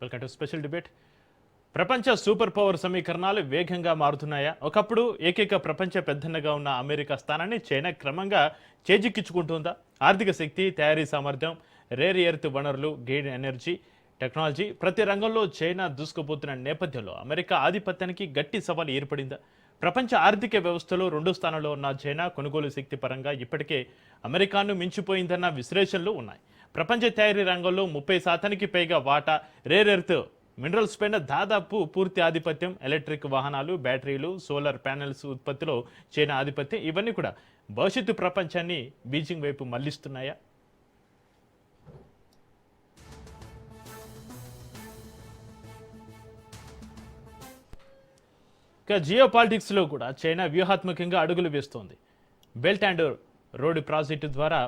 Welcome to special debate. ప్రపంచ super power సమీకరణాలు వేగంగా మారుతున్నాయా? ఒకప్పుడు ఏకైక ప్రపంచ పెద్దన్నగా ఉన్న అమెరికా స్థానాన్ని చైనా క్రమంగా చేజిక్కించుకుంటుందా? ఆర్థిక శక్తి, తయారీ సామర్థ్యం, రేర్ ఎర్త్ వనరులు, గ్రీన్ ఎనర్జీ, టెక్నాలజీ ప్రతి రంగంలో చైనా దూసుకుపోతున్న నేపథ్యంలో అమెరికా ఆధిపత్యానికి గట్టి సవాల్ ఏర్పడిందా? ప్రపంచ ఆర్థిక వ్యవస్థలో రెండో స్థానంలో ఉన్న చైనా కొనుగోలు శక్తి పరంగా ఇప్పటికే అమెరికాను మించిపోయిందన్న విశ్లేషణలు ఉన్నాయి. ప్రపంచ తయారీ రంగంలో 30% పైగా వాటా, రేర్ ఎర్త్ మినరల్స్ పైన దాదాపు పూర్తి ఆధిపత్యం, ఎలక్ట్రిక్ వాహనాలు, బ్యాటరీలు, సోలార్ ప్యానెల్స్ ఉత్పత్తిలో చైనా ఆధిపత్యం, ఇవన్నీ కూడా భవిష్యత్తు ప్రపంచాన్ని బీజింగ్ వైపు మళ్లిస్తున్నాయా? ఇక జియో పాలిటిక్స్లో కూడా చైనా వ్యూహాత్మకంగా అడుగులు వేస్తోంది. బెల్ట్ అండ్ రోడ్ ప్రాజెక్టు ద్వారా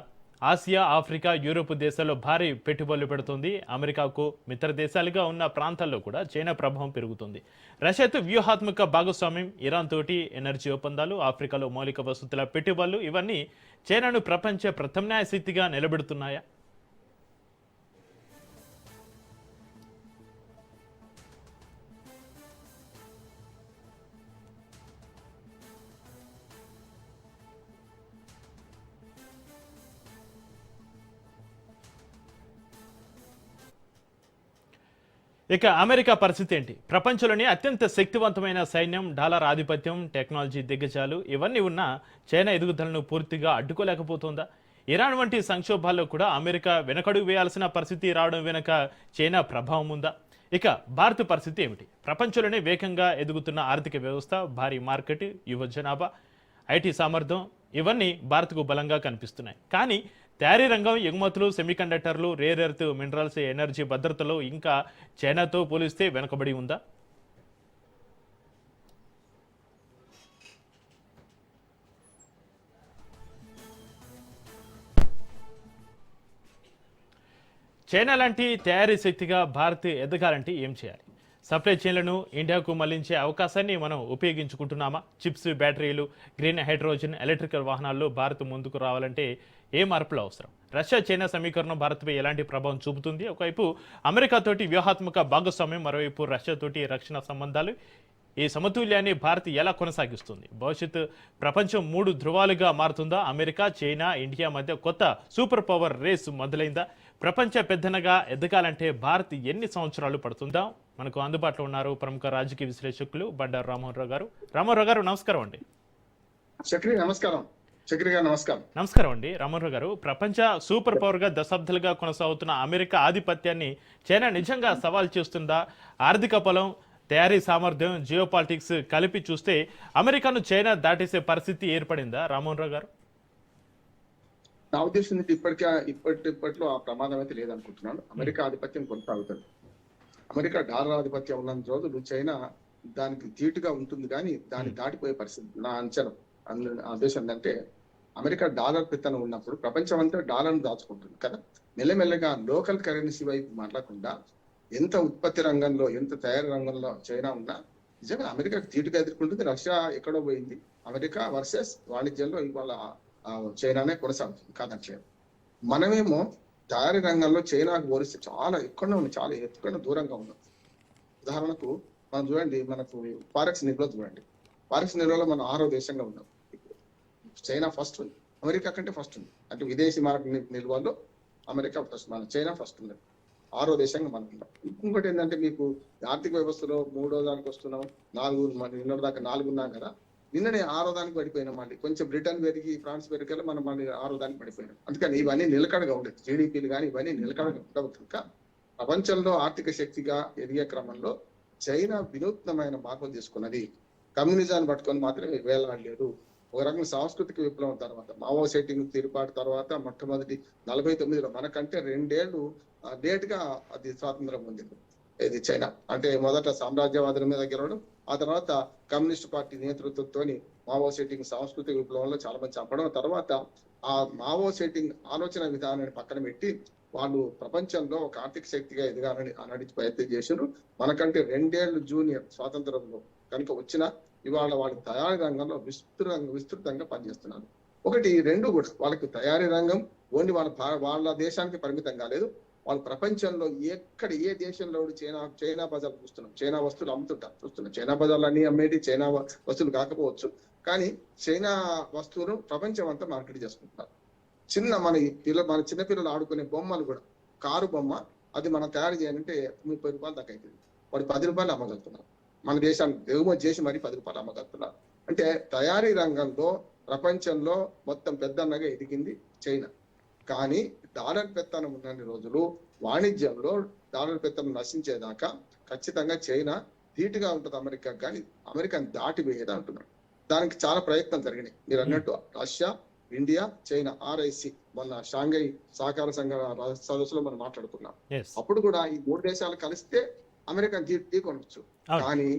ఆసియా, ఆఫ్రికా, యూరోప్ దేశాల్లో భారీ పెట్టుబడులు పెడుతుంది. అమెరికాకు మిత్ర దేశాలుగా ఉన్న ప్రాంతాల్లో కూడా చైనా ప్రభావం పెరుగుతుంది. రష్యాతో వ్యూహాత్మక భాగస్వామ్యం, ఇరాన్ తోటి ఎనర్జీ ఒప్పందాలు, ఆఫ్రికాలో మౌలిక వసతుల పెట్టుబడులు, ఇవన్నీ చైనాను ప్రపంచ ప్రత్యామ్నాయ శక్తిగా నిలబెడుతున్నాయా? ఇక అమెరికా పరిస్థితి ఏంటి? ప్రపంచంలోని అత్యంత శక్తివంతమైన సైన్యం, డాలర్ ఆధిపత్యం, టెక్నాలజీ దిగ్గజాలు ఇవన్నీ ఉన్న చైనా ఎదుగుదలను పూర్తిగా అడ్డుకోలేకపోతుందా? ఇరాన్ వంటి సంక్షోభాల్లో కూడా అమెరికా వెనకడుగు వేయాల్సిన పరిస్థితి రావడం వెనుక చైనా ప్రభావం ఉందా? ఇక భారత పరిస్థితి ఏమిటి? ప్రపంచంలోనే వేగంగా ఎదుగుతున్న ఆర్థిక వ్యవస్థ, భారీ మార్కెట్, యువ జనాభా, ఐటీ సామర్థ్యం ఇవన్నీ భారత్కు బలంగా కనిపిస్తున్నాయి. కానీ తయారీ రంగం, ఎగుమతులు, సెమీకండక్టర్లు, రేర్ ఎర్త్ మినరల్స్, ఎనర్జీ భద్రతలో ఇంకా చైనాతో పోలిస్తే వెనుకబడి ఉందా? చైనా లాంటి తయారీ శక్తిగా భారత్ ఎదగాలంటే ఏం చేయాలి? సప్లై చైన్లను ఇండియాకు మళ్లించే అవకాశాన్ని మనం ఉపయోగించుకుంటున్నామా? చిప్స్, బ్యాటరీలు, గ్రీన్ హైడ్రోజన్, ఎలక్ట్రికల్ వాహనాల్లో భారత్ ముందుకు రావాలంటే ఏ మార్పులు అవసరం? రష్యా చైనా సమీకరణం భారత్పై ఎలాంటి ప్రభావం చూపుతుంది? ఒకవైపు అమెరికాతోటి వ్యూహాత్మక భాగస్వామ్యం, మరోవైపు రష్యాతోటి రక్షణ సంబంధాలు. ఈ సమతుల్యాన్ని భారత్ ఎలా కొనసాగిస్తుంది? భవిష్యత్తు ప్రపంచం 3 ధృవాలుగా మారుతుందా? అమెరికా, చైనా, ఇండియా మధ్య కొత్త సూపర్ పవర్ రేస్ మొదలైందా? ప్రపంచ పెద్దనగా ఎదగాలంటే భారత్ ఎన్ని సంవత్సరాలు పడుతుందా? మనకు అందుబాటులో ఉన్నారు ప్రముఖ రాజకీయ విశ్లేషకులు బండారు రామ్మోహన్ రావు గారు. రామ్మోహన్ రావు గారు నమస్కారం అండి. నమస్కారం అండి రామ్మోహన్ రావు గారు. ప్రపంచ సూపర్ పవర్ గా దశాబ్దాలుగా కొనసాగుతున్న అమెరికా ఆధిపత్యాన్ని చైనా నిజంగా సవాల్ చేస్తుందా? ఆర్థిక బలం, తయారీ సామర్థ్యం, జియో పాలిటిక్స్ కలిపి చూస్తే అమెరికాను చైనా దాటేసే పరిస్థితి ఏర్పడిందా రామ్మోహన్ రావు గారు? నా ఉద్దేశం ఇప్పట్లో ఆ ప్రమాదం అయితే లేదనుకుంటున్నాను. అమెరికా ఆధిపత్యం కొనసాగుతుంది. అమెరికా డాలర్ ఆధిపత్యం ఉన్నంత రోజులు చైనా దానికి ధీటుగా ఉంటుంది, కానీ దాన్ని దాటిపోయే పరిస్థితి నా అంచనా. ఉద్దేశం ఏంటంటే, అమెరికా డాలర్ పెత్తనం ఉన్నప్పుడు ప్రపంచం అంతా డాలర్ను దాచుకుంటుంది కదా. మెల్లమెల్లగా లోకల్ కరెన్సీ వైపు మాట్లాడకుండా ఎంత ఉత్పత్తి రంగంలో, ఎంత తయారీ రంగంలో చైనా ఉన్నా నిజంగా అమెరికా ధీటుగా ఎదుర్కొంటుంది. రష్యా ఎక్కడో పోయింది. అమెరికా వర్సెస్ వాణిజ్యంలో ఇవాళ చైనానే కొనసాగుతుంది కాదంటలేదు. మనమేమో తయారీ రంగంలో చైనాకు పోలిస్తే చాలా ఎక్కడో ఉంది, చాలా ఎక్కడో దూరంగా ఉన్నాం. ఉదాహరణకు మనం చూడండి, మనకు ఫారెక్స్ నిల్వ చూడండి. ఫారెక్స్ నిల్వలో మనం 6వ దేశంగా ఉన్నాం. ఇప్పుడు చైనా ఫస్ట్ ఉంది, అమెరికా కంటే ఫస్ట్ ఉంది. అంటే విదేశీ మార్కెట్ నిల్వలో అమెరికా ఫస్ట్, మన చైనా ఫస్ట్ ఉంది. 6వ దేశంగా మనం ఉన్నాం. ఇంకొకటి ఏంటంటే, మీకు ఆర్థిక వ్యవస్థలో 3వ దానికి వస్తున్నాం. 4 నిన్నటి దాకా 4 ఉన్నాం కదా. నిన్ననే 6వ దానికి పడిపోయినాం. మళ్ళీ కొంచెం బ్రిటన్ పెరిగి, ఫ్రాన్స్ పెరిగి మనం మళ్ళీ 6వ దానికి పడిపోయినాం. అందుకని ఇవన్నీ నిలకడగా ఉండదు. జీడిపిలు కానీ ఇవన్నీ నిలకడగా ఉండవు. కనుక ప్రపంచంలో ఆర్థిక శక్తిగా ఎదిగే క్రమంలో చైనా వినూత్నమైన మార్పులు తీసుకున్నది. కమ్యూనిజాన్ని పట్టుకొని మాత్రమే వేలాడలేదు. ఒక రకం సాంస్కృతిక విప్లవం తర్వాత, మావో సెట్టింగ్ తిరుగుబాటు తర్వాత, మొట్టమొదటి 49లో మనకంటే 2 ఏళ్ళు లేట్ గా అది స్వాతంత్రం పొందింది. ఇది చైనా అంటే మొదట సామ్రాజ్యవాదుల మీద గెలవడం, ఆ తర్వాత కమ్యూనిస్ట్ పార్టీ నేతృత్వంతో మావో సెట్టింగ్ సాంస్కృతిక విప్లవంలో చాలా మంది చంపడం, తర్వాత ఆ మావో సెట్టింగ్ ఆలోచన విధానాన్ని పక్కన పెట్టి వాళ్ళు ప్రపంచంలో ఒక ఆర్థిక శక్తిగా ఎదగాలని అనడిచి ప్రయత్నం చేశారు. మనకంటే 2 ఏళ్ళు జూనియర్ స్వాతంత్రంలో కనుక వచ్చిన ఇవాళ వాళ్ళ తయారీ రంగంలో విస్తృతంగా పనిచేస్తున్నారు. ఒకటి 2 కూడా వాళ్ళకి తయారీ రంగం ఓన్లీ వాళ్ళ దేశానికి పరిమితం కాలేదు. వాళ్ళు ప్రపంచంలో ఏ దేశంలో కూడా చైనా బజార్ చూస్తున్నాం, చైనా వస్తువులు చూస్తున్నాం. చైనా బజార్లు అన్ని అమ్మేటి చైనా వస్తువులు కాకపోవచ్చు, కానీ చైనా వస్తువులు ప్రపంచం అంతా మార్కెట్ చేసుకుంటున్నారు. మన చిన్నపిల్లలు ఆడుకునే బొమ్మలు కూడా, కారు బొమ్మ అది మనం తయారు చేయాలంటే 30 రూపాయలు దాకా అవుతుంది. వాడు 10 రూపాయలు అమ్మగలుగుతున్నారు. మన దేశానికి ఎగుమతి చేసి మరి 10 రూపాయలు అమ్మగలుగుతున్నారు. అంటే తయారీ రంగంలో ప్రపంచంలో మొత్తం పెద్దన్నగా ఎదిగింది చైనా. కానీ డాలర్ పెత్తనం ఉన్నన్ని రోజులు వాణిజ్యంలో డాలర్ పెత్తనం నశించేదాకా ఖచ్చితంగా చైనా ధీటుగా ఉంటుంది అమెరికా, కానీ అమెరికాని దాటి వేయదా అంటున్నాడు. దానికి చాలా ప్రయత్నం జరిగినాయి. మీరు అన్నట్టు రష్యా, ఇండియా, చైనా, RIC మొన్న షాంఘై సహకార సంఘ సదస్సులో మనం మాట్లాడుకున్నాం. అప్పుడు కూడా ఈ 3 దేశాలు కలిస్తే అమెరికా ఢీకొనొచ్చు. కానీ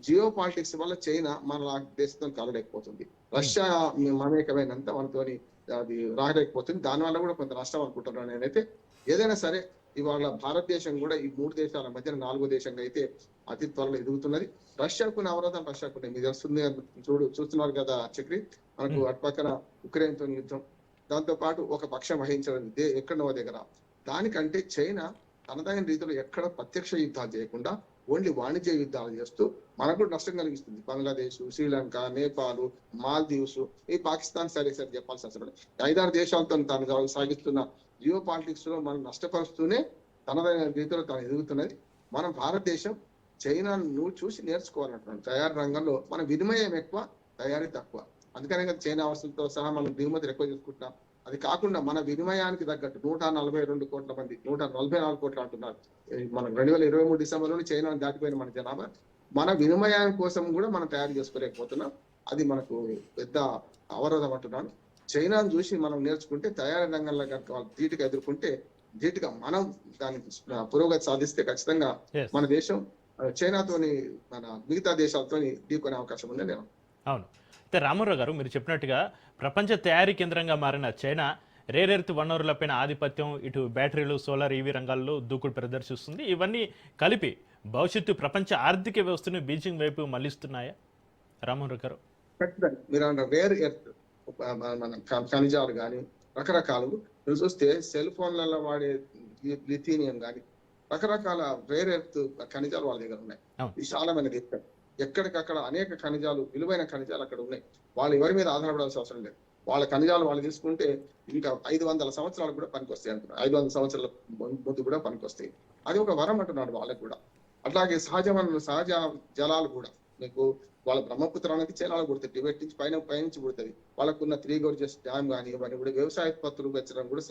జియో పాలిటిక్స్ వల్ల చైనా మన దేశంతో కలలేకపోతుంది. రష్యా మమేకమైనంత మనతోని అది రాలేకపోతుంది. దానివల్ల కూడా కొంత నష్టం అనుకుంటున్నాను నేనైతే. ఏదైనా సరే ఇవాళ భారతదేశం కూడా ఈ 3 దేశాల మధ్యన 4వ దేశంగా అయితే అతి త్వరలో ఎదుగుతున్నది. రష్యాకున్న అవరోధం రష్యాకునే మీకు తెలుస్తుంది, చూస్తున్నారు కదా చక్రి. మనకు అటుపక్కన ఉక్రెయిన్ తో యుద్ధం, దాంతో పాటు ఒక పక్షం వహించడం ఎక్కడో దగ్గర. దానికంటే చైనా తనదైన రీతిలో ఎక్కడ ప్రత్యక్ష యుద్ధాలు చేయకుండా ఓన్లీ వాణిజ్య యుద్ధాలు చేస్తూ మనకు కూడా నష్టం కలిగిస్తుంది. బంగ్లాదేశ్, శ్రీలంక, నేపాల్, మాల్దీవ్స్, ఈ పాకిస్తాన్ సరే చెప్పాల్సి అసలు 5-6 దేశాలతో తాను సాగిస్తున్న జియో పాలిటిక్స్ లో మనం నష్టపరుస్తూనే తనదైన రీతిలో తాను ఎదుగుతున్నది. మన భారతదేశం చైనాను చూసి నేర్చుకోవాలంటున్నాను. తయారీ రంగంలో మన వినిమయం ఎక్కువ, తయారీ తక్కువ. అందుకనే కదా చైనా వస్తువులతో సహా మనం దిగుమతులు ఎక్కువ చేసుకుంటున్నాం. అది కాకుండా మన వినిమయానికి తగ్గట్టు 142 కోట్ల మంది, 144 కోట్లు అంటున్నారు. మనం 2023 డిసెంబర్లో చైనా దాటిపోయిన మన జనాభా. మన వినిమయం కోసం కూడా మనం తయారు చేసుకోలేకపోతున్నాం. అది మనకు పెద్ద అవరోధం అంటున్నాను. చైనాను చూసి మనం నేర్చుకుంటే తయారీ రంగంలో కనుక వాళ్ళు ధీటుగా ఎదుర్కొంటే, ధీటుగా మనం దానికి పురోగతి సాధిస్తే ఖచ్చితంగా మన దేశం చైనాతోని మన మిగతా దేశాలతోని ఢీకొనే అవకాశం ఉంది నేను. అవును. అయితే రామారావు గారు మీరు చెప్పినట్టుగా ప్రపంచ తయారీ కేంద్రంగా మారిన చైనా రేర్ ఎర్త్ వనరులపైన ఆధిపత్యం, ఇటు బ్యాటరీలు, సోలార్, EV రంగాల్లో దూకుడు ప్రదర్శిస్తుంది. ఇవన్నీ కలిపి భవిష్యత్తు ప్రపంచ ఆర్థిక వ్యవస్థను బీజింగ్ వైపు మళ్లిస్తున్నాయా రామారావు గారు? ఖచ్చితంగా మీరు అన్న రేర్ ఎర్త్ మన ఖనిజాలు కానీ రకరకాలు మీరు చూస్తే సెల్ ఫోన్లలో వాడే లిథీనియం కానీ రకరకాల రేర్ ఎర్త్ ఖనిజాలు వాళ్ళ దగ్గర ఉన్నాయి. విశాలమైన దేశం, ఎక్కడికక్కడ అనేక ఖనిజాలు, విలువైన ఖనిజాలు అక్కడ ఉన్నాయి. వాళ్ళు ఎవరి మీద ఆధారపడాల్సిన అవసరం లేదు. వాళ్ళ ఖనిజాలు వాళ్ళు తీసుకుంటే ఇంకా 500 సంవత్సరాలు కూడా పనికొస్తాయి అంటున్నారు. 500 సంవత్సరాల ముందు కూడా పనికొస్తాయి. అది ఒక వరం అంటున్నాడు వాళ్ళకు కూడా. అట్లాగే సహజ జలాలు కూడా మీకు వాళ్ళ బ్రహ్మపుత్ర అనేది చైనాలో పుడుతుంది, టిబెట్ నుంచి పైనుంచి పుడుతుంది. వాళ్ళకున్న 3 గోర్జెస్ డ్యామ్ కానీ ఇవన్నీ కూడా వ్యవసాయ ఉత్పత్తులు పెంచడం కూడా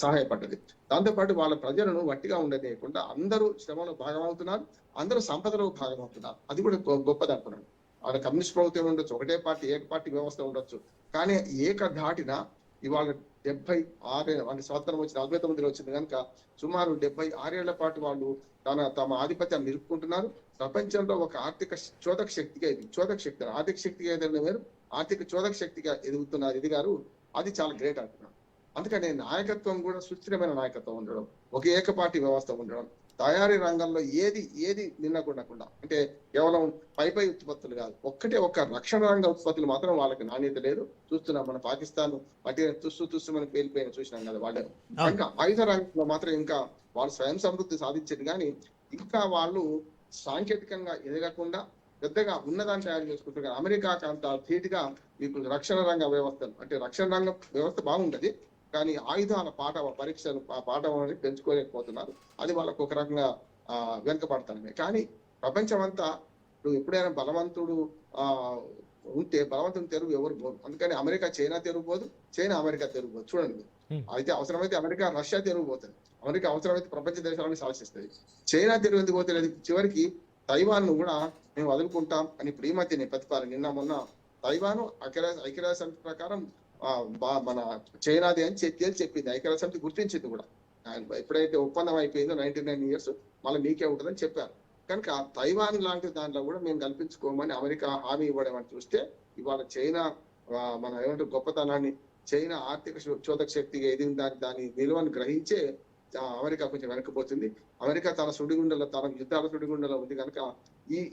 సహాయపడ్డది. దాంతోపాటు వాళ్ళ ప్రజలను వట్టిగా ఉండలేకుండా అందరూ శ్రమలో భాగమవుతున్నారు, అందరూ సంపదలో భాగమవుతున్నారు. అది కూడా గొప్పది అంటున్నాడు. వాళ్ళ కమ్యూనిస్ట్ ప్రభుత్వం ఉండొచ్చు, ఒకటే పార్టీ ఏకపార్టీ వ్యవస్థ ఉండొచ్చు, కానీ ఏకధాటిన ఇవాళ 76 వాళ్ళ స్వాతంత్రం వచ్చి 49లో వచ్చింది కనుక సుమారు 76 ఏళ్ల పాటు వాళ్ళు తమ ఆధిపత్యాన్ని నిలుపుకుంటున్నారు. ప్రపంచంలో ఒక ఆర్థిక చోదక శక్తిగా ఆర్థిక శక్తిగా ఎదగడం వేరు, ఆర్థిక చోదక శక్తిగా ఎదుగుతున్నారు ఎదిగారు. అది చాలా గ్రేట్ అంటున్నాను. అందుకనే నాయకత్వం కూడా సుస్థిరమైన నాయకత్వం ఉండడం, ఒక ఏకపార్టీ వ్యవస్థ ఉండడం, తయారీ రంగంలో ఏది నిన్నకుండా, అంటే కేవలం పై ఉత్పత్తులు కాదు, ఒక్క రక్షణ రంగ ఉత్పత్తులు మాత్రం వాళ్ళకి నాణ్యత లేదు. చూస్తున్నాం మన పాకిస్తాన్ పట్టి తుస్సు మనకి పేలిపోయిన చూసినాం కదా వాళ్ళు. ఇంకా ఆయుధ రంగంలో మాత్రం ఇంకా వాళ్ళు స్వయం సమృద్ధి సాధించేది, కానీ ఇంకా వాళ్ళు సాంకేతికంగా ఎదగకుండా పెద్దగా ఉన్నదాన్ని తయారు చేసుకుంటారు. అమెరికాకి అంత ధీటుగా ఇప్పుడు రక్షణ రంగ వ్యవస్థలు, అంటే రక్షణ రంగ వ్యవస్థ బాగుంటది, కానీ ఆయుధాల పరీక్షలు పాఠం అనేది పెంచుకోలేకపోతున్నారు. అది వాళ్ళకు ఒక రకంగా వెనుకబడతానే. కానీ ప్రపంచం అంతా ఎప్పుడైనా బలవంతుడు ఉంటే బలవంతుని తెరువు ఎవరు పోదు. అందుకని అమెరికా చైనా తెరువుపోదు, చైనా అమెరికా తెరువుపోదు. చూడండి, అయితే అవసరమైతే అమెరికా రష్యా తెరువుపోతుంది, అమెరికా అవసరమైతే ప్రపంచ దేశాలను శాసిస్తుంది. చైనా తెరువు ఎందుకు పోతే చివరికి తైవాన్ ను కూడా మేము వదులుకుంటాం అని ఇప్పుడు ఈ మధ్యనే ప్రతిపాదన, నిన్న మొన్న తైవాన్ ఐక్యరాజ్య సమితి ప్రకారం మన చైనాది అని చెప్పింది. ఐక్యరాజ్య సమితి గుర్తించింది కూడా. ఎప్పుడైతే ఒప్పందం అయిపోయిందో 99 ఇయర్స్ మళ్ళీ మీకే ఉంటుందని చెప్పారు. కనుక తైవాన్ లాంటి దాంట్లో కూడా మేము కల్పించుకోమని అమెరికా హామీ ఇవ్వడం అని చూస్తే, ఇవాళ చైనా మన ఏమంటారు గొప్పతనాన్ని, చైనా ఆర్థిక చోదక శక్తిగా ఎదిగిన దాని విలువను గ్రహించే అమెరికా కొంచెం వెనకపోతుంది. అమెరికా తన యుద్ధాల సుడిగుండలో ఉంది కనుక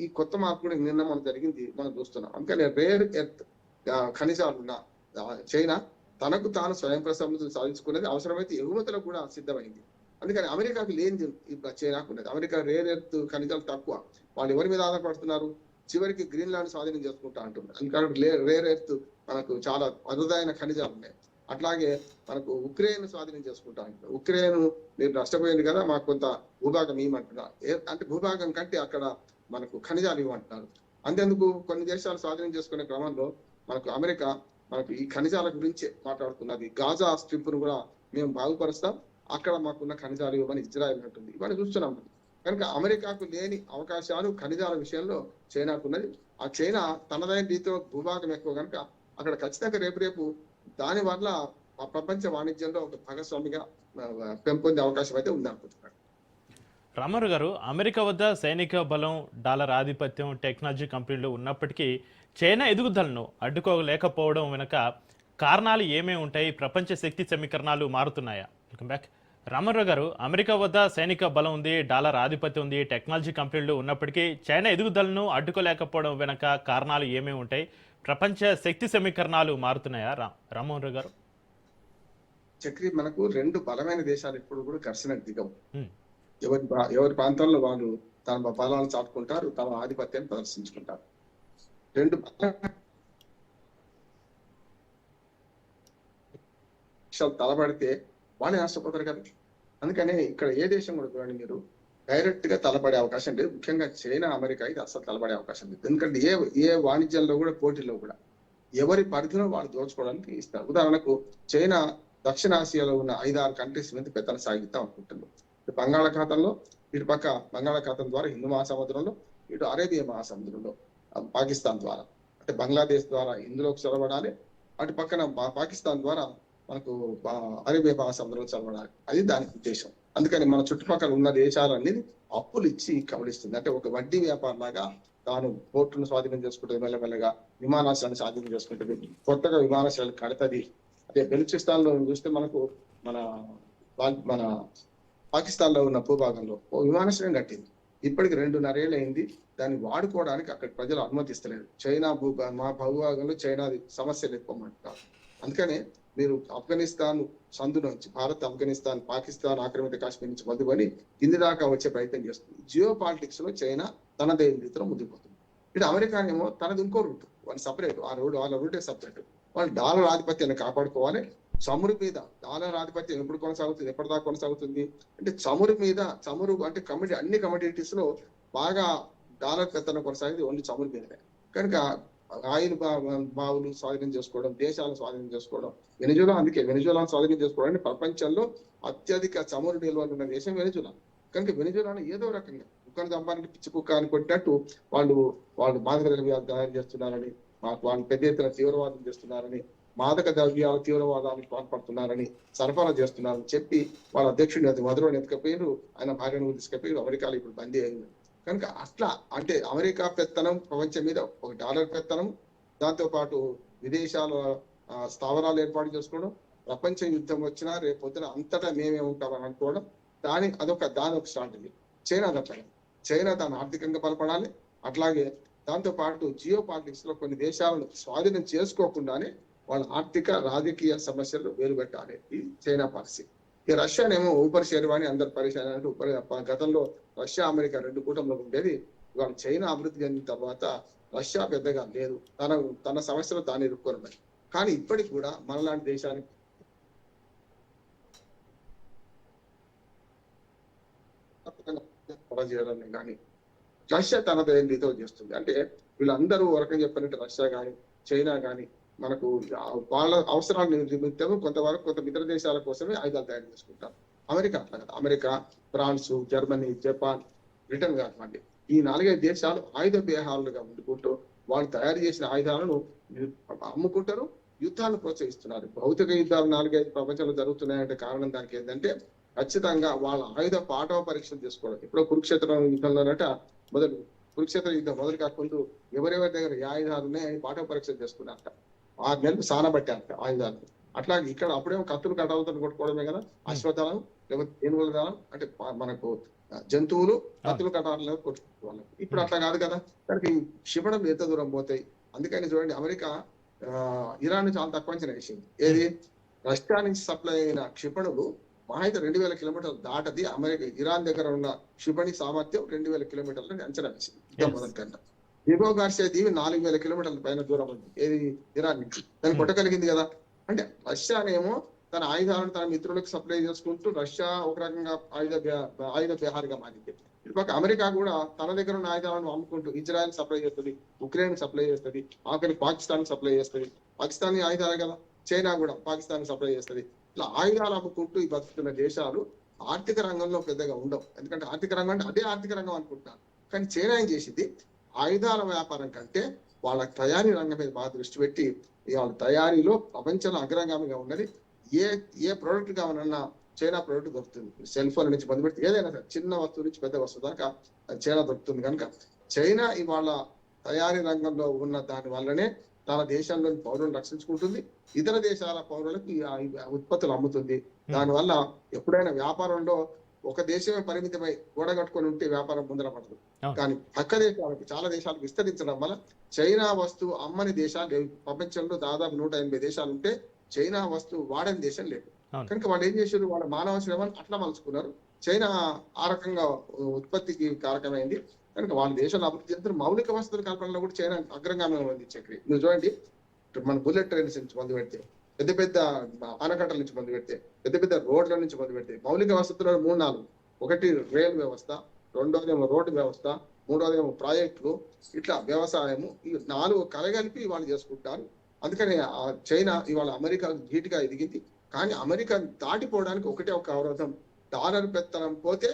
ఈ కొత్త మార్పు కూడా నిన్న మనం జరిగింది మనం చూస్తున్నాం. అందుకని రేర్ ఎర్త్ ఖనిజాలున్న చైనా తనకు తాను స్వయం ప్రసమృద్ధి సాధించుకునేది, అవసరమైతే ఎగుమతులకు కూడా సిద్ధమైంది. అందుకని అమెరికాకు లేనిది ఇప్పుడు చైనాకు ఉన్నది. అమెరికా రేర్ ఎర్త్ ఖనిజాలు తక్కువ. వాళ్ళు ఎవరి మీద ఆధారపడుతున్నారు? చివరికి గ్రీన్లాండ్ స్వాధీనం చేసుకుంటా అంటున్నారు. ఎందుకంటే రేర్ ఎర్త్ మనకు చాలా అరుదైన ఖనిజాలు ఉన్నాయి. అట్లాగే మనకు ఉక్రెయిన్ స్వాధీనం చేసుకుంటా అంటున్నారు. ఉక్రెయిన్ మీరు నష్టపోయింది కదా, మాకు కొంత భూభాగం ఇవ్వమంటున్నారు. అంటే భూభాగం కంటే అక్కడ మనకు ఖనిజాలు ఇవ్వమంటున్నారు. అంతేందుకు కొన్ని దేశాలు స్వాధీనం చేసుకునే క్రమంలో మనకు అమెరికా మనకు ఈ ఖనిజాల గురించే మాట్లాడుతున్నది. గాజా స్ట్రిప్ ను కూడా మేము బాగుపరుస్తాం, అక్కడ మాకున్న ఖనిజాలు ఇవ్వమని ఇజ్రాయెల్ అంటుంది. ఇవన్నీ చూస్తున్నాం. కనుక అమెరికాకు లేని అవకాశాలు ఖనిజాల విషయంలో చైనాకున్నది. ఆ చైనా తనదైన రీతిలో భూభాగం ఎక్కువ కనుక అక్కడ ఖచ్చితంగా రేపు దాని వల్ల ఆ ప్రపంచ వాణిజ్యంలో ఒక భాగస్వామిగా పెంపొందే అవకాశం అయితే ఉంది అనుకుంటున్నాను. రామారావు గారు, అమెరికా వద్ద సైనిక బలం, డాలర్ ఆధిపత్యం, టెక్నాలజీ కంపెనీలు ఉన్నప్పటికీ చైనా ఎదుగుదలను అడ్డుకోలేకపోవడం వెనుక కారణాలు ఏమేమి ఉంటాయి? ప్రపంచ శక్తి సమీకరణాలు మారుతున్నాయా? Welcome back. రామారావు గారు, అమెరికా వద్ద సైనిక బలం ఉంది, డాలర్ ఆధిపత్యం ఉంది, టెక్నాలజీ కంపెనీలు ఉన్నప్పటికీ చైనా ఎదుగుదలను అడ్డుకోలేకపోవడం వెనుక కారణాలు ఏమేమి ఉంటాయి? ప్రపంచ శక్తి సమీకరణాలు మారుతున్నాయా? రామారావు గారు, చక్రి మనకు రెండు బలమైన దేశాలు ఎప్పుడు కూడా ఘర్షణకు దిగవు. ఎవరి ప్రాంతంలో వాళ్ళు తమ బలాలను చాటుకుంటారు, తమ ఆధిపత్యాన్ని ప్రదర్శించుకుంటారు. రెండు దేశాలు తలబడితే వాళ్ళే నష్టపోతారు కదా. అందుకనే ఇక్కడ ఏ దేశం కూడా చూడండి, మీరు డైరెక్ట్ గా తలపడే అవకాశం లేదు. ముఖ్యంగా చైనా, అమెరికా ఇది అసలు తలపడే అవకాశం లేదు. ఎందుకంటే ఏ వాణిజ్యంలో కూడా, పోటీలో కూడా ఎవరి పరిధిలో వాళ్ళు దోచుకోవడానికి ఇస్తారు. ఉదాహరణకు చైనా దక్షిణాసియాలో ఉన్న 5-6 కంట్రీస్ మీద పెత్తనం సాగిద్దాం అనుకుంటున్నారు. బంగాళాఖాతంలో, ఇటు పక్క బంగాళాఖాతం ద్వారా హిందూ మహాసముద్రంలో, ఇటు అరేబియా మహాసముద్రంలో పాకిస్తాన్ ద్వారా, అంటే బంగ్లాదేశ్ ద్వారా ఇందులోకి చొరబడాలి, అటు పక్కన పాకిస్తాన్ ద్వారా మనకు అరేబియా మహాసముద్రంలో చొరబడాలి. అది దాని ఉద్దేశం. అందుకని మన చుట్టుపక్కల ఉన్న దేశాలన్నీ అప్పులు ఇచ్చి కబలిస్తుంది. అంటే ఒక వడ్డీ వ్యాపారం లాగా తాను పోర్టును స్వాధీనం చేసుకుంటుంది, మెల్లమెల్లగా విమానాశ్రయాన్ని స్వాధీనం చేసుకుంటుంది, కొత్తగా విమానాశ్రయాలు కడతది. అదే బెలూచిస్తాన్ లో చూస్తే మనకు మన పాకిస్తాన్ లో ఉన్న భూభాగంలో ఓ విమానాశ్రయం కట్టింది. ఇప్పటికి 2.5 ఏళ్ళు అయింది. దాన్ని వాడుకోవడానికి అక్కడ ప్రజలు అనుమతిస్తలేరు. చైనా మా భూభాగంలో చైనాది సమస్యలు ఎక్కువమంటారు. అందుకనే మీరు ఆఫ్ఘనిస్తాన్ సందు నుంచి, భారత్, ఆఫ్ఘనిస్తాన్, పాకిస్తాన్ ఆక్రమిత కాశ్మీర్ నుంచి మొదలుకొని కింది దాకా వచ్చే ప్రయత్నం చేస్తుంది. జియో పాలిటిక్స్ లో చైనా తనదే రీతిలో ముందుకుపోతుంది. ఇటు అమెరికా ఏమో తనది ఇంకో రూట్, వాళ్ళు సపరేట్, వాళ్ళ రూటే సపరేట్. వాళ్ళు డాలర్ ఆధిపత్యాన్ని కాపాడుకోవాలి. చమురు మీద డాలర్ ఆధిపత్యం ఎప్పుడు కొనసాగుతుంది, ఎప్పటిదాకా కొనసాగుతుంది అంటే చమురు అంటే అన్ని కమోడిటీస్ లో బాగా డాలర్ పెత్తనం కొనసాగింది ఓన్లీ చమురు మీదనే. కనుక ఆయిల్ బావులు స్వాధీనం చేసుకోవడం, దేశాలను స్వాధీనం చేసుకోవడం, వెనిజులాను స్వాధీనం చేసుకోవడం. ప్రపంచంలో అత్యధిక చమురు నిల్వలు ఉన్న దేశం వెనిజులా. కనుక వెనిజులాను ఏదో రకంగా కుక్కను చంపాలని పిచ్చి కుక్క అని కొట్టినట్టు వాళ్ళు మాదక ద్రవ్యాలు తయారు చేస్తున్నారని, వాళ్ళు పెద్ద ఎత్తున తీవ్రవాదం చేస్తున్నారని, మాదక ద్రవ్యాల తీవ్రవాదానికి పాల్పడుతున్నారని, సరఫరా చేస్తున్నారని చెప్పి వాళ్ళ అధ్యక్షుడిని అది మధురని ఎత్తుకపోయారు, ఆయన భార్యను తీసుకపోయారు. అమెరికాలో ఇప్పుడు బందీ అయింది. కనుక అట్లా అంటే అమెరికా పెత్తనం ప్రపంచం మీద ఒక డాలర్ పెత్తనం, దాంతో పాటు విదేశాల స్థావరాలు ఏర్పాటు చేసుకోవడం, ప్రపంచ యుద్ధం వచ్చినా రేపు పొద్దున అంతటా మేమే ఉంటామని అనుకోవడం, దాని ఒక స్ట్రాటజీ. చైనా దాన్ని ఆర్థికంగా బలపడాలి. అట్లాగే దాంతో పాటు జియో పాలిటిక్స్ లో కొన్ని దేశాలను స్వాధీనం చేసుకోకుండానే వాళ్ళ ఆర్థిక రాజకీయ సమస్యలు వేలుపెట్టాలి. ఈ చైనా పాలసీ. ఈ రష్యానేమో ఊపర్ శర్వాణి అందరు పరిశాన్ అంటే గతంలో రష్యా, అమెరికా 2 కూటమిలో ఉండేది. ఇవాళ చైనా అభివృద్ధి చెందిన తర్వాత రష్యా పెద్దగా లేదు, తన సమస్యలు తాను ఎదుర్కొన్నది. కానీ ఇప్పటికి కూడా మనలాంటి దేశానికి చేయడాన్ని కానీ రష్యా తనదైన రీతిలో చేస్తుంది. అంటే వీళ్ళందరూ వరకం చెప్పినట్టు రష్యా కానీ, చైనా కానీ మనకు వాళ్ళ అవసరాల నిమిత్తం కొంత మిత్ర దేశాల కోసమే ఆయుధాలు తయారు చేసుకుంటారు. అమెరికా అట్లా కదా. America, France, Germany, Japan, Britain కానివ్వండి, ఈ 4-5 దేశాలు ఆయుధ బేహాలుగా ఉండుకుంటూ వాళ్ళు తయారు చేసిన ఆయుధాలను అమ్ముకుంటారు, యుద్ధాలను ప్రోత్సహిస్తున్నారు. భౌతిక యుద్ధాలు 4-5 ప్రపంచంలో జరుగుతున్నాయంటే కారణం దానికి ఏంటంటే ఖచ్చితంగా వాళ్ళ ఆయుధ పాఠవ పరీక్షలు చేసుకోవడం. ఇప్పుడు కురుక్షేత్ర యుద్ధంలోనట కురుక్షేత్ర యుద్ధం మొదలు కాకముందు ఎవరెవరి దగ్గర ఏ ఆయుధాలు ఉన్నాయని పాఠవ పరీక్షలు చేసుకున్నారట. 6 నెలలు సానబట్టారట ఆయుధాలు. అట్లాగే ఇక్కడ అప్పుడేమో కత్తులు కటాలతో కొట్టుకోవడమే కదా, అశ్వదళం లేకపోతే ఏనుగుల దళం అంటే మనకు జంతువులు కత్తులు కటాలను కొట్టుకోవాలి. ఇప్పుడు అట్లా కాదు కదా. దానికి క్షిపణులు ఎంత దూరం పోతాయి. అందుకని చూడండి, అమెరికా ఇరాన్ చాలా తక్కువ అంచనా వేసింది. ఏది రష్యా నుంచి సప్లై అయిన క్షిపణులు మహా అయితే 2000 కిలోమీటర్లు దాటది. ఇరాన్ దగ్గర ఉన్న క్షిపణి సామర్థ్యం 2000 కిలోమీటర్లని అంచనా వేసింది యుద్ధం మొదటి కంటే. దిగో గార్సియా దీవి 4000 కిలోమీటర్ల పైన దూరం ఉంది ఏది ఇరాన్ నుంచి. దాన్ని కొట్టగలిగింది కదా. అంటే రష్యానేమో తన ఆయుధాలను తన మిత్రులకు సప్లై చేసుకుంటూ రష్యా ఒక రకంగా ఆయుధ విహారిగా మారింది. ఇటుపక్క అమెరికా కూడా తన దగ్గర ఉన్న ఆయుధాలను అమ్ముకుంటూ ఇజ్రాయెల్ సప్లై చేస్తుంది, ఉక్రెయిన్ సప్లై చేస్తుంది, ఆఖరి పాకిస్తాన్ సప్లై చేస్తుంది. పాకిస్తాన్ ఆయుధాలే కదా. చైనా కూడా పాకిస్తాన్ సప్లై చేస్తుంది. ఇట్లా ఆయుధాలు అమ్ముకుంటూ ఈ బతుకుతున్న దేశాలు ఆర్థిక రంగంలో పెద్దగా ఉండవు. ఎందుకంటే ఆర్థిక రంగం అంటే అదే ఆర్థిక రంగం అనుకుంటున్నారు. కానీ చైనా ఏం చేసింది, ఆయుధాల వ్యాపారం కంటే వాళ్ళ తయారీ రంగం మీద బాగా దృష్టి పెట్టి వాళ్ళ తయారీలో ప్రపంచంలో అగ్రగామిగా ఉన్నది. ఏ ప్రోడక్ట్ కావాలన్నా చైనా ప్రోడక్ట్ దొరుకుతుంది. సెల్ ఫోన్ నుంచి మొదలు పెడితే ఏదైనా సరే చిన్న వస్తువు నుంచి పెద్ద వస్తువు దాకా చైనా దొరుకుతుంది. కనుక చైనా ఇవాళ తయారీ రంగంలో ఉన్న దాని వల్లనే తన దేశంలోని పౌరులను రక్షించుకుంటుంది, ఇతర దేశాల పౌరులకు ఉత్పత్తులు అమ్ముతుంది. దానివల్ల ఎప్పుడైనా వ్యాపారంలో ఒక దేశమే పరిమితమై గోడగట్టుకొని ఉంటే వ్యాపారం ముందర పడదు. కానీ పక్క దేశాలకు చాలా దేశాలకు విస్తరించడం వల్ల చైనా వస్తువు అమ్మని దేశాలు ప్రపంచంలో దాదాపు 180 దేశాలు ఉంటే చైనా వస్తువు వాడని దేశం లేదు. కనుక వాళ్ళు ఏం చేశారు, వాళ్ళ మానవ శ్రమను అట్లా మలుచుకున్నారు. చైనా ఆ రకంగా ఉత్పత్తికి కారకమైంది. కనుక వాళ్ళ దేశంలో అభివృద్ధి చెందుతున్న మౌలిక వసతుల కల్పనలో కూడా చైనా అగ్రంగానే ఉంది. చక్రి మీరు చూడండి, మన బుల్లెట్ ట్రైన్స్ నుంచి మొదలు పెడితే, పెద్ద పెద్ద ఆనకట్టల నుంచి మొదలు పెడితే, పెద్ద పెద్ద రోడ్ల నుంచి మొదలు పెడితే మౌలిక వసతులు 3-4. ఒకటి రైల్ వ్యవస్థ, రెండోదేమో రోడ్డు వ్యవస్థ, మూడోదేమో ప్రాజెక్టులు, ఇట్లా వ్యవసాయము, ఈ 4 కలగలిపి వాళ్ళు చేసుకుంటారు. అందుకని చైనా ఇవాళ అమెరికా ధీటుగా ఎదిగింది. కానీ అమెరికా దాటిపోవడానికి ఒకటే ఒక అవరోధం, డాలర్ పెత్తనం పోతే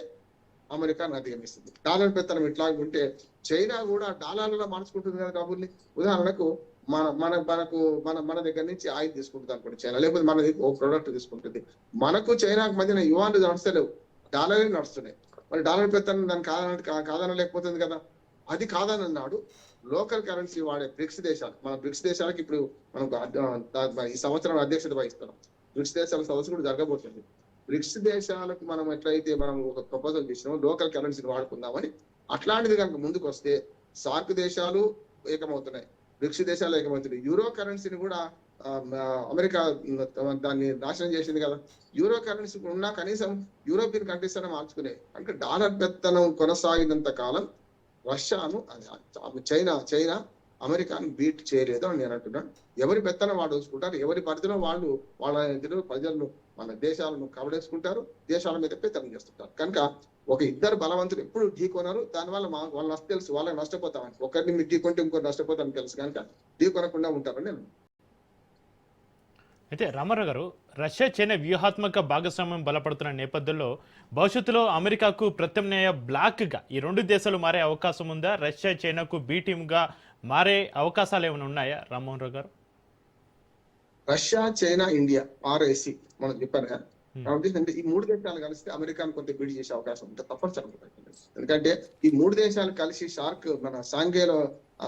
అమెరికాను అధిగమిస్తుంది. డాలర్ పెత్తనం ఇట్లా ఉంటే చైనా కూడా డాలర్లలో మార్చుకుంటుంది కదా డబ్బుల్ని. ఉదాహరణకు మన దగ్గర నుంచి ఆయిల్ తీసుకుంటుంది అనుకోండి చైనా, లేకపోతే మన దగ్గర ఒక ప్రోడక్ట్ తీసుకుంటుంది. మనకు చైనాకు మధ్యన యువాన్లు నడుస్తలేవు, డాలరే నడుస్తున్నాయి. మరి డాలర్ పెత్తనం దాన్ని కాదనలేకపోతుంది కదా. అది కాదనన్నాడు లోకల్ కరెన్సీ వాడే బ్రిక్స్ దేశాలు. మన బ్రిక్స్ దేశాలకు ఇప్పుడు మనం ఈ సంవత్సరం అధ్యక్షత వహిస్తున్నాం. బ్రిక్స్ దేశాల సదస్సు కూడా జరగబోతుంది. బ్రిక్స్ దేశాలకు మనం ఎట్లయితే మనం ఒక ప్రపోజల్ చేసినామో లోకల్ కరెన్సీని వాడుకుందామని, అట్లాంటిది కనుక ముందుకు వస్తే సార్క్ దేశాలు ఏకమవుతున్నాయి, బ్రిక్స్ దేశాలు ఏకమవుతున్నాయి. యూరో కరెన్సీని కూడా అమెరికా దాన్ని నాశనం చేసింది కదా. యూరో కరెన్సీ ఉన్నా కనీసం యూరోపియన్ కంట్రీస్ అనే మార్చుకునే. అంటే డాలర్ పెత్తనం కొనసాగినంత కాలం రష్యాను చైనా అమెరికాను బీట్ చేయలేదు అని నేను అంటున్నాను. ఎవరి పెత్తనం వాళ్ళు చూసుకుంటారు, ఎవరి పరిధిలో వాళ్ళు వాళ్ళ ప్రజలను మన దేశాలను కవడేసుకుంటారు, దేశాల మీద పెత్తనం చేస్తుంటారు. కనుక ఒక ఇద్దరు బలవంతులు ఎప్పుడు ఢీకొనరు. దానివల్ల వాళ్ళు తెలుసు, వాళ్ళకి నష్టపోతామని. ఒకరిని మీరు ఢీకొంటే ఇంకోటి నష్టపోతామని తెలుసు కనుక ఢీకొనకుండా ఉంటారని నేను. అయితే రామారావు గారు, రష్యా చైనా వ్యూహాత్మక భాగస్వామ్యం బలపడుతున్న నేపథ్యంలో భవిష్యత్తులో అమెరికాకు ప్రత్యామ్నాయ బ్లాక్గా ఈ 2 దేశాలు మారే అవకాశం ఉందా? రష్యా చైనాకు బి టీమ్గా మారే అవకాశాలు ఏమైనా ఉన్నాయా రామ్మోహన్ రావు గారు? రష్యా, చైనా, ఇండియా RAC మనం చెప్పాను కదా. అంటే ఈ 3 దేశాలు కలిస్తే అమెరికాను కొంత బీట్ చేసే అవకాశం ఉంటే తప్పనిసరిగా. ఎందుకంటే ఈ 3 దేశాలు కలిసి మన సాంఘేలో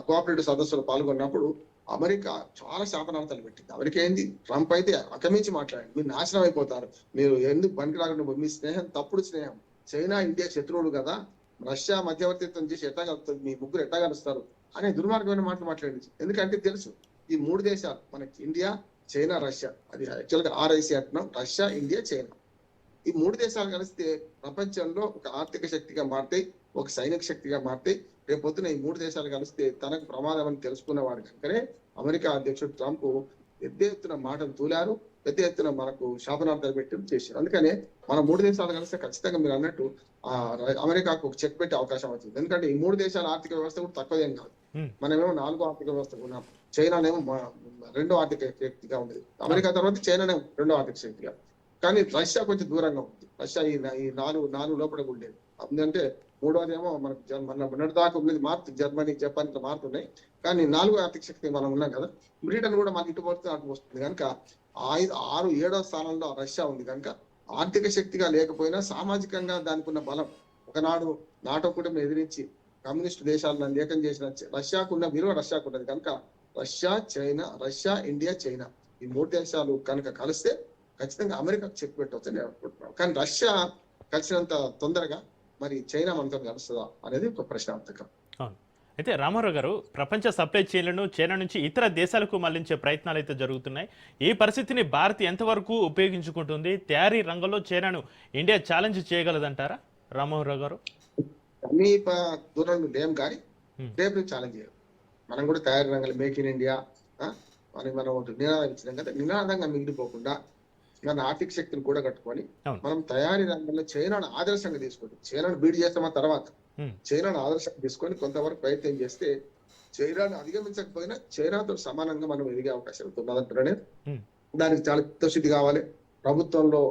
కోఆపరేటివ్ సదస్సులో పాల్గొన్నప్పుడు అమెరికా చాలా శాపనార్థాలు పెట్టింది. అమెరికా ఏంది, ట్రంప్ అయితే అకమించి మాట్లాడండి, మీరు నాశనం అయిపోతారు, మీరు ఎందుకు పనికి రాకుండా, మీ స్నేహం తప్పుడు స్నేహం, చైనా ఇండియా శత్రువులు కదా, రష్యా మధ్యవర్తిత్వం చేసి ఎట్లా కలుపుతుంది, మీ ముగ్గురు ఎట్లా కలుస్తారు అనే దుర్మార్గమైన మాటలు మాట్లాడింది. ఎందుకంటే తెలుసు ఈ 3 దేశాలు మనకి ఇండియా, చైనా, రష్యా, అది యాక్చువల్గా RIC అంటున్నాం, రష్యా, ఇండియా, చైనా. ఈ 3 దేశాలు కలిస్తే ప్రపంచంలో ఒక ఆర్థిక శక్తిగా మారుతాయి, ఒక సైనిక శక్తిగా మారుతాయి. రేపొద్దున ఈ 3 దేశాలు కలిస్తే తనకు ప్రమాదం అని తెలుసుకున్నవాడు కనుకనే అమెరికా అధ్యక్షుడు ట్రంప్ పెద్ద ఎత్తున మాటలు తూలారు, పెద్ద ఎత్తున మనకు శాపనార్థాలు పెట్టి చేశారు. అందుకనే మన 3 దేశాలు కలిస్తే ఖచ్చితంగా మీరు అన్నట్టు అమెరికాకు ఒక చెక్ పెట్టే అవకాశం అవుతుంది. ఎందుకంటే ఈ 3 దేశాల ఆర్థిక వ్యవస్థ కూడా తక్కువేం కాదు. మనమేమో 4వ ఆర్థిక వ్యవస్థ ఉన్నాం, చైనానేమో 2వ ఆర్థిక శక్తిగా ఉండేది, అమెరికా తర్వాత చైనానే 2వ ఆర్థిక శక్తిగా. కానీ రష్యా కొంచెం దూరంగా ఉంది. రష్యా ఈ 4 లోపల ఉండేది. ఎందుకంటే 3వదేమో మనకు మొన్నటి దాకా ఉండేది జర్మనీ, జపాన్ ఇట్లా మారుతున్నాయి. కానీ 4వ ఆర్థిక శక్తి మనం ఉన్నాం కదా. బ్రిటన్ కూడా మనకి ఇటు పడుతుంది అటు వస్తుంది. కనుక 6, 7వ స్థానంలో రష్యా ఉంది. కనుక ఆర్థిక శక్తిగా లేకపోయినా సామాజికంగా దానికి ఉన్న బలం, ఒకనాడు నాటో కూడా ఎదిరించి కమ్యూనిస్ట్ దేశాలను ఏకం చేసిన రష్యాకున్న విలువ రష్యాకున్నది. కనుక రష్యా, ఇండియా, చైనా ఈ 3 దేశాలు కనుక కలిస్తే ఖచ్చితంగా అమెరికాకు చెక్ పెట్టవచ్చు నేను అనుకుంటున్నాను. కానీ రష్యా కలిసినంత తొందరగా మరి చైనా మనతో కలుస్తుందా అనేది ఒక ప్రశ్నార్థకం. అయితే రామారావు గారు, ప్రపంచ సప్లై చైన్లను చైనా నుంచి ఇతర దేశాలకు మళ్లించే ప్రయత్నాలు అయితే జరుగుతున్నాయి. ఈ పరిస్థితిని భారత్ ఎంతవరకు ఉపయోగించుకుంటుంది? తయారీ రంగంలో చైనాను ఇండియా ఛాలెంజ్ చేయగలదంటారా రామారావు గారు? సమీప దూరంలో లేం కానీ Hmm. రేపు ఛాలెంజ్ చేయాలి. మనం కూడా తయారీ రంగంలో మేక్ ఇన్ ఇండియా మనం నినాదం ఇచ్చినాం కదా, నినాదంగా మిగిలిపోకుండా మన ఆర్థిక శక్తిని కూడా కట్టుకొని అవును. మనం తయారీ రంగంలో చైనాను ఆదర్శంగా తీసుకుంటాం. చైనాను బీడ్ చేస్తామా తర్వాత Hmm. చైనాను ఆదర్శంగా తీసుకొని కొంతవరకు ప్రయత్నం చేస్తే చైనాను అధిగమించకపోయినా చైనాతో సమానంగా మనం ఎదిగే అవకాశం ఉన్నదంటారనే. Hmm. దానికి చాలా చిత్తశుద్ధి కావాలి, ప్రభుత్వంలో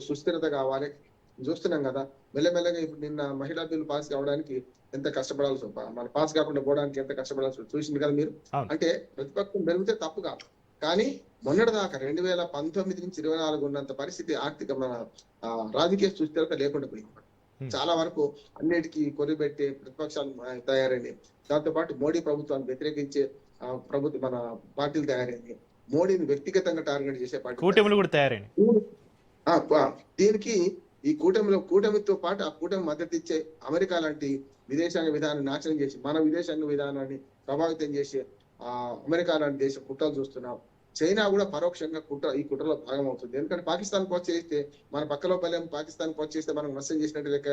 సుస్థిరత కావాలి. చూస్తున్నాం కదా, మెల్లమెల్లగా ఇప్పుడు నిన్న మహిళా బిల్లు పాస్ కావడానికి ఎంత కష్టపడాల్సి మన పాస్ కాకుండా పోవడానికి ఎంత కష్టపడాల్సి చూసింది కదా మీరు. అవును. అంటే ప్రతిపక్షం పెరిగితే తప్పు కాదు, కానీ మొన్నటి దాకా 2019 నుంచి 24 ఉన్నంత పరిస్థితి ఆర్థిక మన రాజకీయ సుస్థిరత లేకుండా పోయింది. చాలా వరకు అన్నిటికీ కొరిపెట్టే ప్రతిపక్షాలు తయారైనవి. దాంతో పాటు మోడీ ప్రభుత్వాన్ని వ్యతిరేకించే ప్రభుత్వం మన పార్టీలు తయారైనవి. మోడీని వ్యక్తిగతంగా టార్గెట్ చేసే పార్టీ కూటమిలు కూడా తయారైనాయి. దీనికి ఈ కూటమితో పాటు ఆ కూటమి మద్దతు ఇచ్చే అమెరికా లాంటి విదేశాంగ విధానాన్ని నాశనం చేసి మన విదేశాంగ విధానాన్ని ప్రభావితం చేసే అమెరికా లాంటి దేశం కుట్రలు చూస్తున్నాం. చైనా కూడా పరోక్షంగా ఈ కుట్రలో భాగం అవుతుంది. ఎందుకంటే పాకిస్తాన్ ప్రోత్సహిస్తే మన పక్కలో పల్లెం పాకిస్తాన్ ప్రోత్సహిస్తే మనం నష్టం చేసినట్టు లెక్క.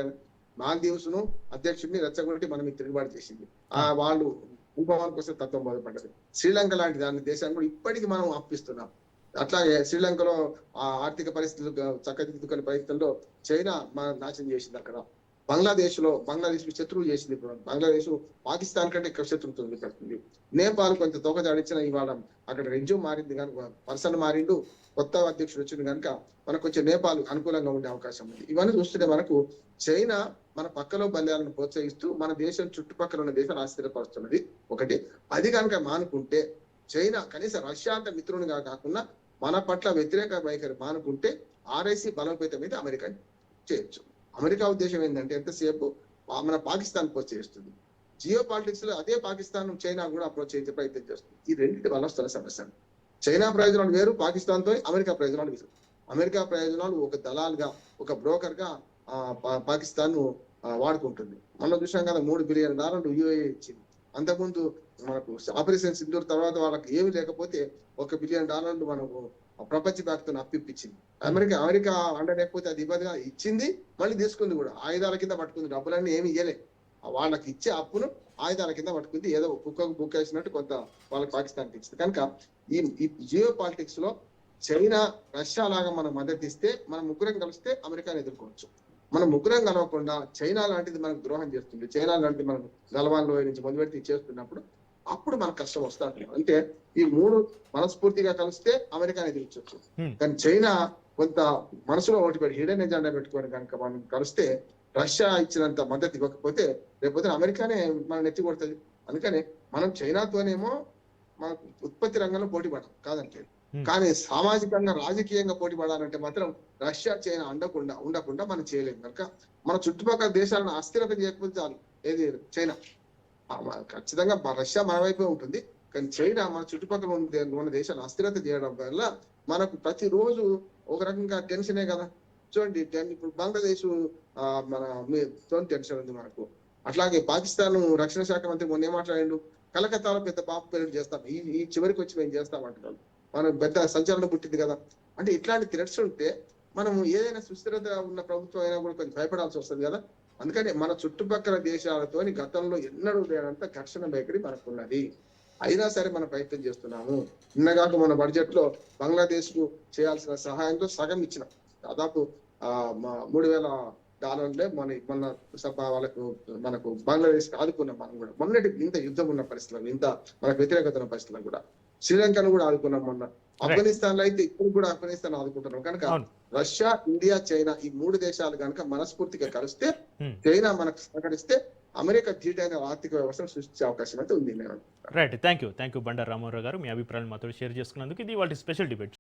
మాల్దీవ్స్ ను అధ్యక్షుడిని రెచ్చగొట్టి మనం తిరుగుబాటు చేసింది. వాళ్ళు అనుభవానికి వస్తే తత్వం బోధపడ్డది. శ్రీలంక లాంటి దాని దేశాన్ని కూడా ఇప్పటికీ మనం అప్పిస్తున్నాం. అట్లాగే శ్రీలంకలో ఆర్థిక పరిస్థితులు చక్కదిద్దుకునే ప్రయత్నంలో చైనా నాశనం చేసింది. అక్కడ బంగ్లాదేశ్ శత్రువు చేసింది. ఇప్పుడు బంగ్లాదేశ్ పాకిస్తాన్ కంటే ఇక్కడ శత్రుత్వం పెడుతుంది. నేపాల్ కొంత తోకజాడించిన ఇవాళ అక్కడ రెజ్యూమ్ మారింది కనుక, పర్సన్ మారిండు, కొత్త అధ్యక్షుడు వచ్చింది కనుక మనకు కొంచెం నేపాల్ అనుకూలంగా ఉండే అవకాశం ఉంది. ఇవన్నీ చూస్తుంటే మనకు చైనా మన పక్కలో బల్యాలను ప్రోత్సహిస్తూ మన దేశం చుట్టుపక్కల ఉన్న దేశాలు ఆశ్చర్యపరుస్తున్నది ఒకటి. అది కనుక మానుకుంటే చైనా కనీసం రష్యా అంటే మిత్రునిగా కాకుండా మన పట్ల వ్యతిరేక వైఖరి మానుకుంటే ఆర్ఐసి బలోపేతం మీద అమెరికా చేయొచ్చు. అమెరికా ఉద్దేశం ఏంటంటే ఎంతసేపు మన పాకిస్తాన్ ప్రోత్సహిస్తుంది. జియో పాలిటిక్స్ లో అదే పాకిస్తాన్ చైనా కూడా ప్రోత్సహించే ప్రయత్నం చేస్తుంది. ఈ రెండింటి వల్ల వస్తున్న సమస్య. చైనా ప్రయోజనాలు వేరు, పాకిస్తాన్ తో అమెరికా ప్రయోజనాలు వేరు. అమెరికా ప్రయోజనాలు ఒక దళాలుగా, ఒక బ్రోకర్ గా పాకిస్తాన్ ను వాడుకుంటుంది. మనం చూసాం కదా, $3 బిలియన్ యుఏఈ ఇచ్చింది. అంతకుముందు మనకు ఆపరేషన్ సింధూర్ తర్వాత వాళ్ళకి ఏమి లేకపోతే $1 బిలియన్ మనకు ప్రపంచ బ్యాంకుతో అప్పిప్పించింది. అమెరికా అండలేకపోతే అది ఇబ్బందిగా ఇచ్చింది, మళ్ళీ తీసుకుంది కూడా. ఆయుధాల కింద పట్టుకుంది, డబ్బులన్నీ ఏమి ఇయ్యలే. వాళ్ళకి ఇచ్చే అప్పును ఆయుధాల కింద పట్టుకుంది. ఏదో కుక్కకు బుక్ వేసినట్టు కొంత వాళ్ళకి పాకిస్తాన్కి ఇచ్చింది. కనుక ఈ జియో పాలిటిక్స్ లో చైనా రష్యా లాగా మనం మద్దతు ఇస్తే, మనం ముగ్గురం కలిస్తే అమెరికాని ఎదుర్కోవచ్చు. మనం ముగ్గురం కలవకుండా చైనా లాంటిది మనకు ద్రోహం చేస్తుంది, చైనా లాంటిది మనకు గల్వాన్ లోయ నుంచి మొదలుపెట్టి చేస్తున్నప్పుడు అప్పుడు మనకు కష్టం వస్తుంది. అంటే ఈ మూడు మనస్ఫూర్తిగా కలిస్తే అమెరికాని ఎదిరించవచ్చు. కానీ చైనా కొంత మనసులో ఒకటి పెట్టి హిడెన్ ఎజెండా పెట్టుకొని కనుక మనం కలిస్తే, రష్యా ఇచ్చినంత మద్దతు ఇవ్వకపోతే రేపొద్దున అమెరికానే మనం నెత్తి కొడుతుంది. అందుకని మనం చైనాతోనేమో మనకు ఉత్పత్తి రంగంలో పోటీ పడాలి కాదంటే, కానీ సామాజికంగా రాజకీయంగా పోటీ పడాలంటే మాత్రం రష్యా చైనా ఉండకుండా మనం చేయలేము. కనుక మన చుట్టుపక్కల దేశాలను అస్థిరత చేయకపోతే చాలు. ఏది చైనా ఖచ్చితంగా రష్యా మన వైపే ఉంటుంది, కానీ చైనా మన చుట్టుపక్కల ఉన్న దేశాలను అస్థిరత చేయడం వల్ల మనకు ప్రతిరోజు ఒక రకంగా టెన్షనే కదా. చూడండి, ఇప్పుడు బంగ్లాదేశ్ మన టెన్షన్ ఉంది మనకు. అట్లాగే పాకిస్తాన్ రక్షణ శాఖ మంత్రి మొన్న ఏమాట్లాడిండు, కలకత్తాలో పెద్ద పాప పేరు చేస్తాం, ఈ చివరికి వచ్చి మేము చేస్తాం అంటున్నాడు. మనం పెద్ద సంచలనం పుట్టింది కదా. అంటే ఇట్లాంటి థ్రెట్స్ ఉంటే మనం ఏదైనా సుస్థిరత ఉన్న ప్రభుత్వం అయినా కూడా కొంచెం భయపడాల్సి వస్తుంది కదా. అందుకని మన చుట్టుపక్కల దేశాలతో గతంలో ఎన్నడూ లేనంత ఘర్షణ వైఖరి మనకున్నది. అయినా సరే మనం ప్రయత్నం చేస్తున్నాము. నిన్నగాక మన బడ్జెట్ లో బంగ్లాదేశ్ కు చేయాల్సిన సహాయంతో సగం ఇచ్చినాం. దాదాపు $3,000 మన వాళ్ళకు మనకు బంగ్లాదేశ్ ఆదుకున్నాం. మనం కూడా మొన్నటి ఇంత యుద్ధం ఉన్న పరిస్థితులు, ఇంత మనకు వ్యతిరేకత ఉన్న పరిస్థితులు కూడా శ్రీలంకను కూడా ఆదుకున్నాం. మొన్న ఆఫ్ఘనిస్తాన్ లో అయితే ఇప్పుడు కూడా ఆఫ్ఘనిస్తాన్ ఆదుకుంటున్నాం. కనుక రష్యా, ఇండియా, చైనా ఈ మూడు దేశాలు కనుక మనస్ఫూర్తిగా కలిస్తే, చైనా మనకు సహకరిస్తే అమెరికా ధీటైన ఆర్థిక వ్యవస్థను సృష్టించే అవకాశం అయితే ఉంది. Right, thank you Bandaru Ramarao గారు. మీ అభిప్రాయాలు మాతో షేర్ చేసుకున్నందుకు. ఇది వాళ్ళ స్పెషల్ డిబేట్.